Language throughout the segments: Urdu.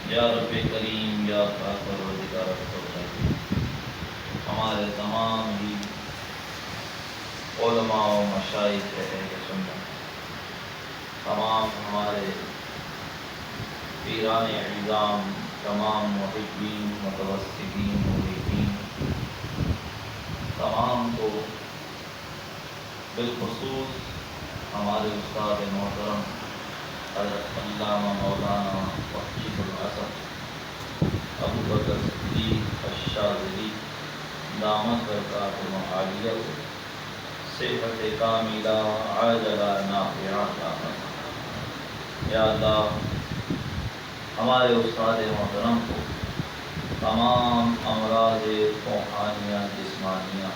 یا رب کریم یا پروردگار الرحیم، ہمارے تمام ہی علماء و مشائخ اہل سنت، تمام ہمارے پیران اعظام، تمام محبین متوسطین مریدین، تمام کو بالخصوص ہمارے استاد محترم حضرت علامہ مولانا وحید الاسد ابو بکر صدیق الشاذلی دامت برکاتہ عالیہ کو صحت کاملہ عاجلہ نافعہ عطا فرما۔ یا اللہ، ہمارے استاد محترم کو تمام امراض روحانیہ جسمانیہ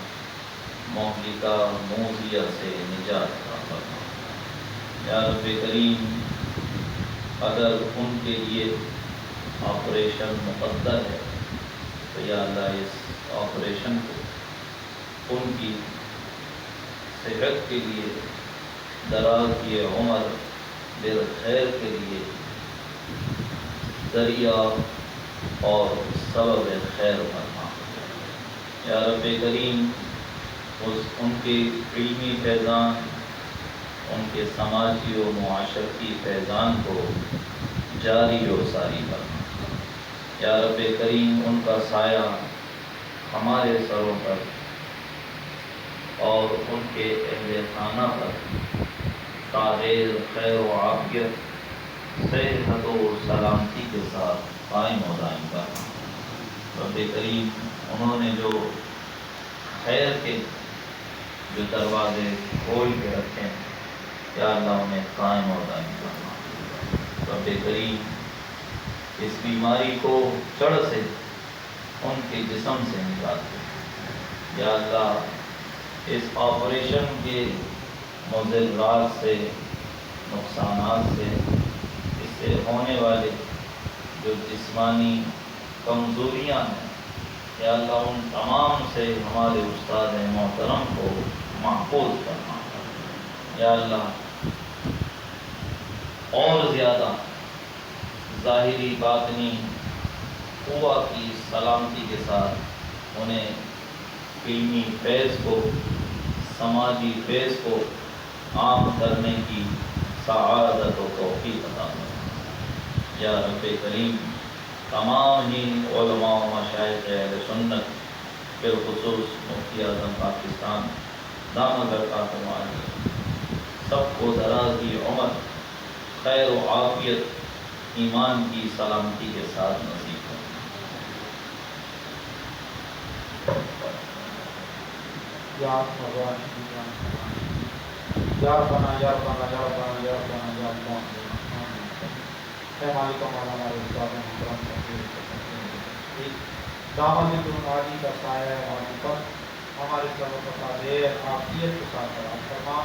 مہلکہ موذیہ سے نجات عطا فرما۔ یا رب کریم، اگر ان کے لیے آپریشن مقدر ہے تو یا اللہ اس آپریشن کو ان کی صحت کے لیے، دراز کی عمر، بالخیر کے لیے ذریعہ اور سبب خیر فرما۔ یا رب کریم، ان کے علمی فیضان، ان کے سماجی و معاشرتی فیضان کو جاری و ساری فرما۔ یا رب کریم، ان کا سایہ ہمارے سروں پر اور ان کے اہل خانہ پر طاہر خیر و عافیت، صحت و سلامتی کے ساتھ قائم و دائم کرنا۔ رب کریم، انہوں نے جو خیر کے جو دروازے کھول کے رکھے ہیں، یا اللہ انہیں قائم و دائم کرنا۔ رب کریم، اس بیماری کو جڑ سے ان کے جسم سے نکال دے۔ یا اللہ، اس آپریشن کے مضرات سے، نقصانات سے، اس سے ہونے والے جو جسمانی کمزوریاں ہیں، یا اللہ ان تمام سے ہمارے استاد محترم کو محفوظ کرنا۔ یا اللہ، اور زیادہ ظاہری باطنی قوا کی سلامتی کے ساتھ انہیں علمی فیض کو، سماجی فیض کو عام کرنے کی سعادت و توفیق عطا فرما۔ یا رب کریم، تمام ہی علماء و مشائخ اہل سنت، بالخصوص مفتی اعظم پاکستان دامت برکاتہ عالیہ، سب کو درازی عمر، خیر و عافیت، ایمان کی سلامتی کے ساتھ نصیب ہو۔ یا ربنا یا ربنا یا ربنا یا ربنا یا ربنا یا اللہ، اے مالک و مولا ہمارے استاد محترم دامن عالی کا سایہ ہمارے پر، ہمارے سبب و تعبیر عافیت کے ساتھ قرار فرما۔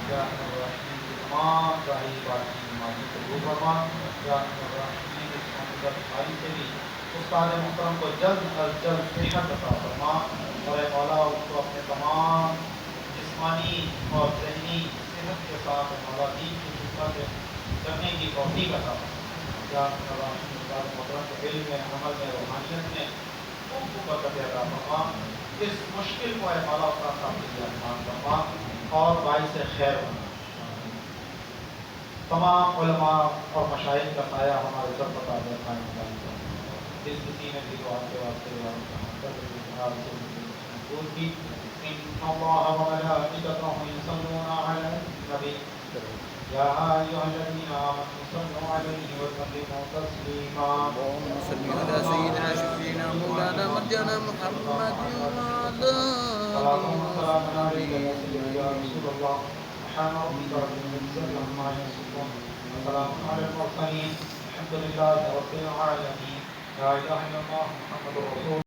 یا رحیم کی تمام ظاہری باطنی بیماری کو دور فرما۔ یا رحیم اس منظر بیماری سے بھی استاد محترم کو جلد از جلد صحت عطا فرما، اور اے مولا اس کو اپنے تمام جسمانی اور ذہنی صحت کے ساتھ مولا دین کی خدمت میں کرنے کی توفیق عطا فرما۔ یا استاد محترم کو علم میں، عمل میں، روحانیت میں خوب برکت عطا فرما۔ اس مشکل کو اے مولا استاد صاحب کے لیے آسان فرما اور باعث خیر بنا۔ تمام علماء اور مشائخ کا سایہ ہمارے سر پر قائم فرما۔ جس کسی نے بھی دعا کے واسطے کی، ان اللہ و ملائکتہ یصلون علی النبی یا ایھا الذین آمنوا صلوا علیہ وسلموا تسلیما۔ اللهم صل على سيدنا شفيعنا مولانا مرجانا محمد وعلى سلام علیکم یا رسول اللہ، سبحان ربک رب العزة عما یصفون، وسلام علی المرسلین، الحمد للہ رب العالمین۔ لا الہ الا اللہ محمد رسول